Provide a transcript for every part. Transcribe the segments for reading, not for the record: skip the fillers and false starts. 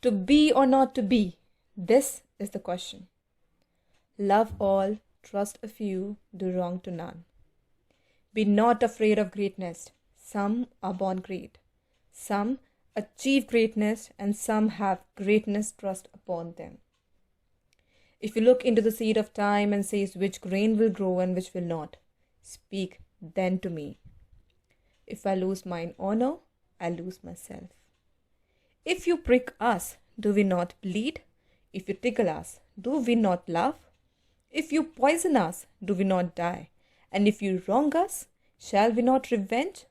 To be or not to be? This is the question. Love all, trust a few, do wrong to none. Be not afraid of greatness. Some are born great. Some achieve greatness, and some have greatness thrust upon them. If you look into the seed of time and says which grain will grow and which will not, speak then to me. If I lose mine honor, I lose myself. If you prick us, do we not bleed? If you tickle us, do we not love? If you poison us, do we not die? And if you wrong us, shall we not revenge?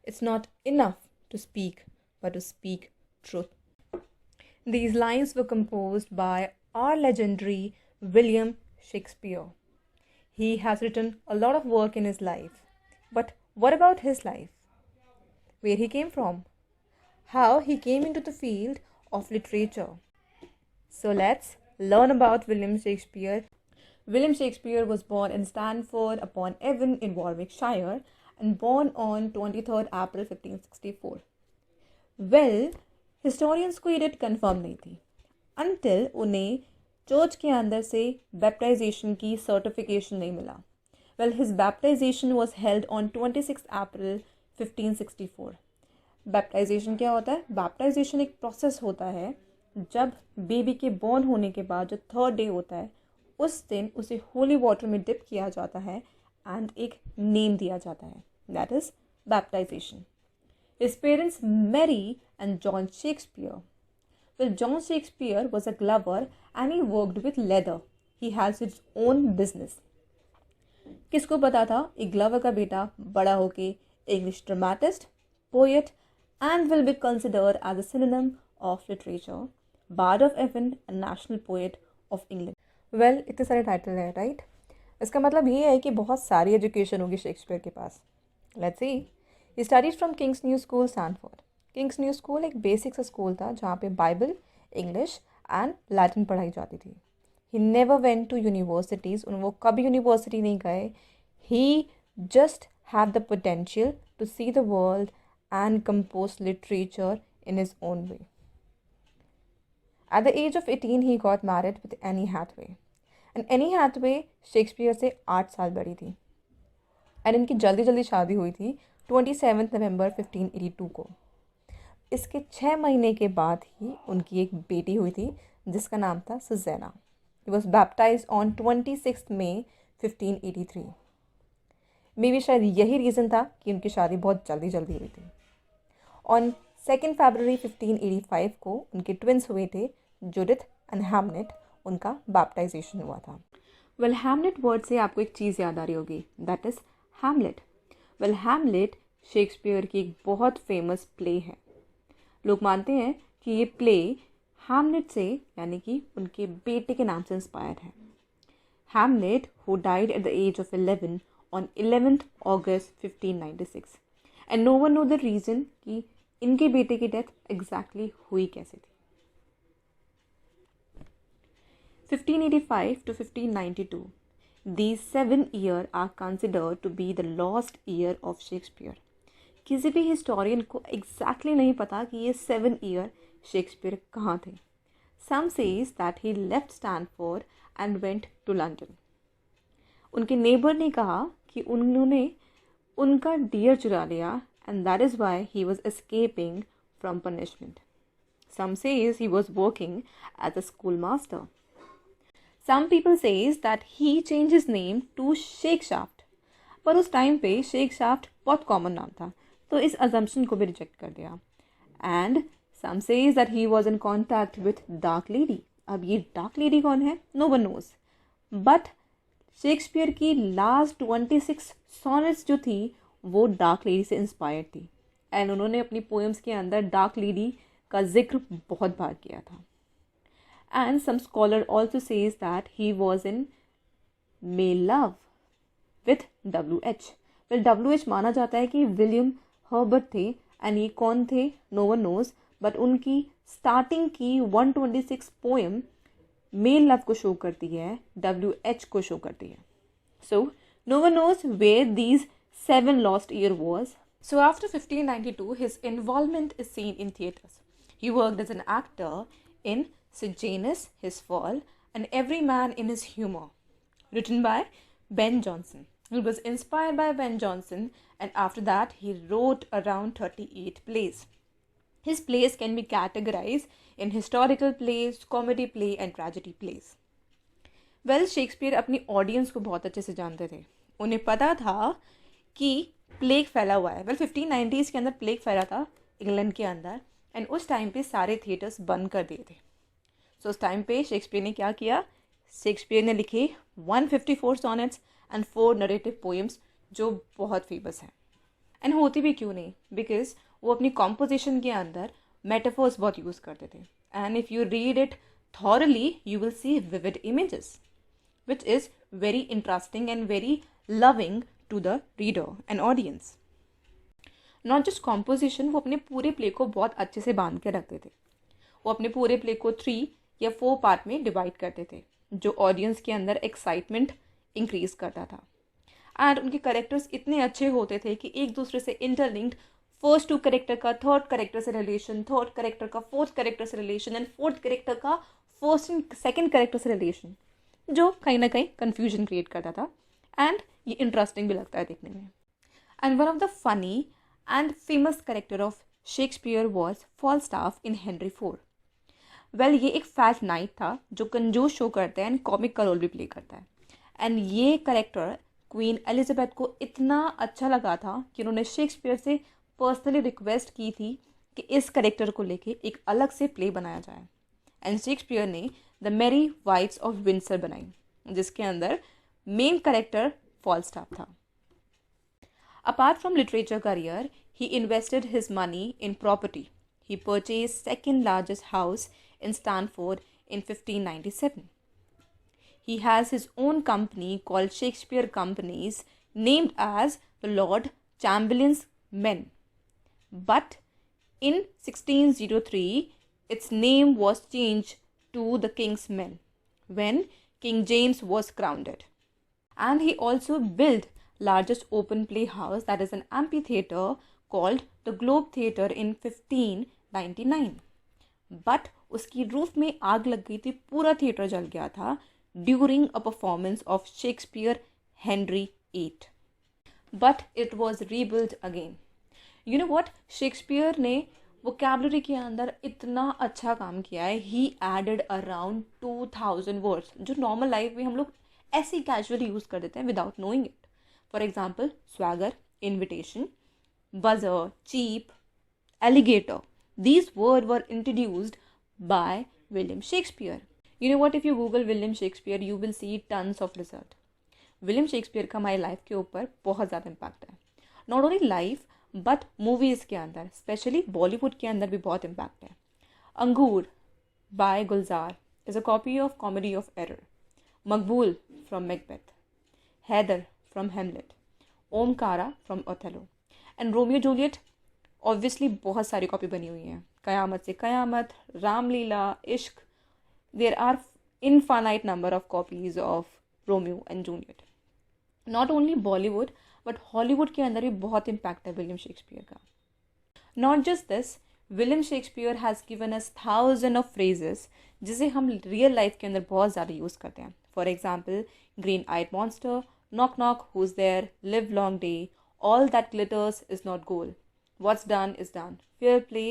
It's not enough to speak, but to speak truth. These lines were composed by our legendary William Shakespeare. He has written a lot of work in his life. But what about his life? Where he came from? How he came into the field of literature? So let's learn about William Shakespeare. William Shakespeare was born in Stamford-upon-Avon in Warwickshire and born on 23rd April 1564. Well, historians को ये date confirm नहीं थी until उन्हें church के अंदर से बैप्टाइजेशन की certification नहीं मिला. Well, his baptization was held on 26 April 1564. बैप्टाइजेशन क्या होता है? बैप्टाइजेशन एक प्रोसेस होता है जब बेबी के बॉर्न होने के बाद जो थर्ड डे होता है उस दिन उसे होली वाटर में डिप किया जाता है एंड एक नेम दिया जाता है. That is baptization. His parents Mary and John Shakespeare. Well, John Shakespeare was a glover and he worked with leather. He has his own business. किसको पता था एक ग्लवर का बेटा बड़ा होके English dramatist, poet and will be considered as a synonym of literature, Bard of Avon and National Poet of England. Well, इतने सारे टाइटल हैं, राइट? इसका मतलब ये है कि बहुत सारी एजुकेशन होगी शेक्सपियर के पास. Let's see. He studies from King's New School Stanford. King's New School एक बेसिक सा स्कूल था जहाँ पे बाइबल, इंग्लिश एंड लैटिन पढ़ाई जाती थी. He never went to universities. वो कभी यूनिवर्सिटी नहीं गए. He just had the potential to see the world and composed literature in his own way. At the age of 18, he got married with Anne Hathaway. And Anne Hathaway Shakespeare से 8 साल बड़ी थी. And इनकी जल्दी जल्दी शादी हुई थी 27 नवंबर 1582 को. इसके 6 महीने के बाद ही उनकी एक बेटी हुई थी जिसका नाम था सुज़ैना. He was baptized on 26 May 1583. मे भी शायद यही रीज़न था कि उनकी शादी बहुत जल्दी जल्दी हुई थी. ऑन 2 फरवरी 1585 को उनके ट्विंस हुए थे जूडिथ एंड हैमलेट. उनका बैप्टाइजेशन हुआ था. वेल, हैमलेट वर्ड से आपको एक चीज़ याद आ रही होगी, that is Hamlet. Well, Hamlet Shakespeare की एक बहुत फेमस प्ले है. लोग मानते हैं कि ये प्ले हैमलेट से यानी कि उनके बेटे के नाम से इंस्पायर्ड है. Hamlet who died at the age of 11 on 11th August 1596 and no one know the reason कि इनके बेटे की डेथ एग्जैक्टली हुई कैसे थी. 1585 to 1592 these 7 years are considered to be the lost year of Shakespeare. किसी भी हिस्टोरियन को एग्जैक्टली नहीं पता कि ये 7 year शेक्सपियर कहाँ थे. Some says that he left Stanford and went to London. उनके नेबर ने कहा कि उन्होंने उनका डियर चुरा लिया and that is why he was escaping from punishment. Some says he was working as a schoolmaster. Some people says that he changed his name to Shakeshaft. पर उस टाइम पे Shakeshaft बहुत कॉमन नाम था तो इस assumption को भी रिजेक्ट कर दिया. And some says that he was in contact with Dark Lady. अब ये Dark Lady कौन है? No one knows. But Shakespeare की लास्ट 26 सॉनेट्स जो थी वो डार्क लेडी से इंस्पायर्ड थी एंड उन्होंने अपनी पोएम्स के अंदर डार्क लेडी का जिक्र बहुत बार किया था. And some scholar also says that he was in मे love with WH. Well, WH माना जाता है कि विलियम हर्बर्ट थे एंड ये कौन थे नो वन नोज. बट उनकी स्टार्टिंग की 126 पोएम मेल लव को शो करती है, WH को शो करती है. So no one knows where these 7 lost year was. So after 1592 his involvement is seen in theatres. He worked as an actor in Sejanus, His Fall, and Every Man in His Humor, written by Ben Jonson. He was inspired by Ben Jonson, and after that he wrote around 38 plays. His plays can be categorized in historical plays, comedy play and tragedy plays. Well Shakespeare अपनी audience को बहुत अच्छे से जानते थे. उन्हें पता था कि प्लेग फैला हुआ है. 1590s के अंदर प्लेग फैला था इंग्लैंड के अंदर, एंड उस टाइम पे सारे थिएटर्स बंद कर दिए थे. सो उस टाइम पे शेक्सपियर ने क्या किया? शेक्सपियर ने लिखे 154 सॉनेट्स एंड 4 नरेटिव पोएम्स जो बहुत फेमस हैं. एंड होती भी क्यों नहीं, बिकॉज वो अपनी कॉम्पोजिशन के अंदर मेटाफोर्स बहुत यूज़ करते थे. And if you read it thoroughly, you will see vivid images, which is very interesting and very loving to the reader and audience. Not just composition, वो अपने पूरे प्ले को बहुत अच्छे से बांध के रखते थे. वो अपने पूरे प्ले को 3 या 4 पार्ट में डिवाइड करते थे, जो ऑडियंस के अंदर एक्साइटमेंट इंक्रीज करता था. एंड उनके करेक्टर्स इतने अच्छे होते थे कि एक दूसरे से इंटरलिंक्ड, फर्स्ट 2 करेक्टर का थर्ड करेक्टर से रिलेशन, थर्ड करेक्टर का फोर्थ करेक्टर से रिलेशन, एंड फोर्थ करेक्टर का फर्स्ट एंड सेकेंड करेक्टर से रिलेशन, जो कहीं ना कहीं कन्फ्यूजन क्रिएट करता था. एंड ये इंटरेस्टिंग भी लगता है देखने में. And one of the funny and famous character of Shakespeare was Falstaff in Henry 4. Well, ये एक फैट नाइट था जो कंजूस शो करता है एंड कॉमिक का रोल भी प्ले करता है. एंड ये करेक्टर क्वीन एलिजाबेथ को इतना अच्छा लगा था कि उन्होंने शेक्सपियर से पर्सनली रिक्वेस्ट की थी कि इस करेक्टर को लेके एक अलग से प्ले बनाया जाए. एंड शेक्सपियर ने द मेरी वाइफ्स ऑफ विंडसर बनाई, जिसके अंदर मेन करेक्टर फॉलस्टाफ था. Apart from literature career, he invested his money in property. He purchase second largest house in Stanford in 1597. He has his own company called Shakespeare Companies, named as the Lord Chamberlain's Men. But in 1603, its name was changed to the King's Men when King James was crowned. And he also built largest open play house, that is an amphitheater, called the Globe Theatre in 1599. But उसकी roof में आग लग गई थी, पूरा theatre जल गया था during a performance of Shakespeare Henry VIII. But it was rebuilt again. You know what? Shakespeare ने vocabulary के अंदर इतना अच्छा काम किया है. He added around 2000 words जो normal life में हम लोग ऐसे ही casually use कर देते हैं without knowing it. For example, swagger, invitation, buzzer, cheap, alligator. These words were introduced by William Shakespeare. You know what, if you Google William Shakespeare, you will see tons of result. William Shakespeare का हमारी life के ऊपर बहुत ज़्यादा impact है. Not only life but movies के अंदर, specially Bollywood के अंदर भी बहुत इम्पैक्ट है. Angoor by Gulzar is a copy of comedy of error. Maqbool from Macbeth, Haider from Hamlet, Omkara from Othello, and Romeo Juliet obviously बहुत सारी कॉपी बनी हुई हैं. कयामत से कयामत, रामलीला, इश्क. There are infinite number of copies of Romeo and Juliet. Not only Bollywood but Hollywood के अंदर भी बहुत impact है विलियम शेक्सपियर का. Not just this, William Shakespeare has given us thousands of phrases जिसे हम real life के अंदर बहुत ज़्यादा यूज़ करते हैं. For example, green-eyed monster, knock knock, who's there, live long day, all that glitters is not gold, what's done is done, fair play,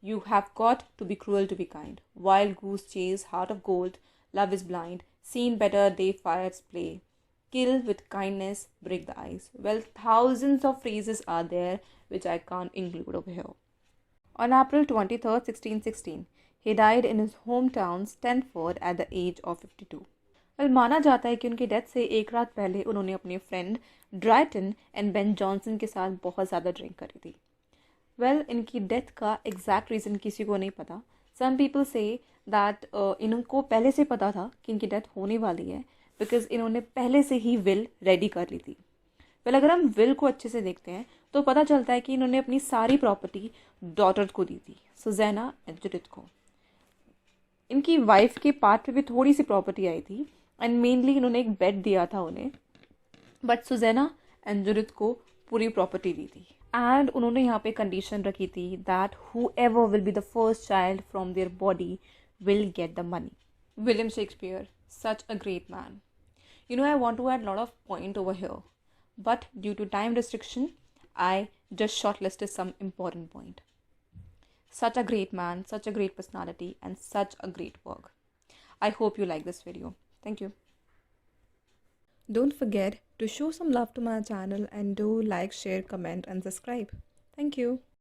you have got to be cruel to be kind, wild goose chase, heart of gold, love is blind, seen better day fires play, kill with kindness, break the ice. Well, thousands of phrases are there which I can't include over here. On April 23rd, 1616, he died in his hometown Stanford at the age of 52. Well, माना जाता है कि उनकी death से एक रात पहले उन्होंने अपने friend Drayton and Ben Jonson के साथ बहुत ज़्यादा ड्रिंक करी थी. वेल, इनकी डेथ का एग्जैक्ट रीज़न किसी को नहीं पता. सम पीपल से दैट इनको पहले से पता था कि इनकी डेथ होने वाली है बिकॉज इन्होंने पहले से ही विल रेडी कर ली थी. वेल, अगर हम विल को अच्छे से देखते हैं तो पता चलता है कि इन्होंने अपनी सारी प्रॉपर्टी डॉटर को दी थी, सुजैना एंड जुडिथ को. इनकी वाइफ के पार्ट पे भी थोड़ी सी प्रॉपर्टी आई थी एंड मेनली इन्होंने एक बेड दिया था उन्हें, बट सुजैना एंड जुडिथ को पूरी प्रॉपर्टी दी थी. एंड उन्होंने यहाँ पे कंडीशन रखी थी that whoever will be the first child from their body will get the money. William Shakespeare, such a great man. You know, I want to add a lot of point over here, but due to time restriction, I just shortlisted some important point. Such a great man, such a great personality, and such a great work. I hope you like this video. Thank you. Don't forget to show some love to my channel and do like, share, comment, and subscribe. Thank you.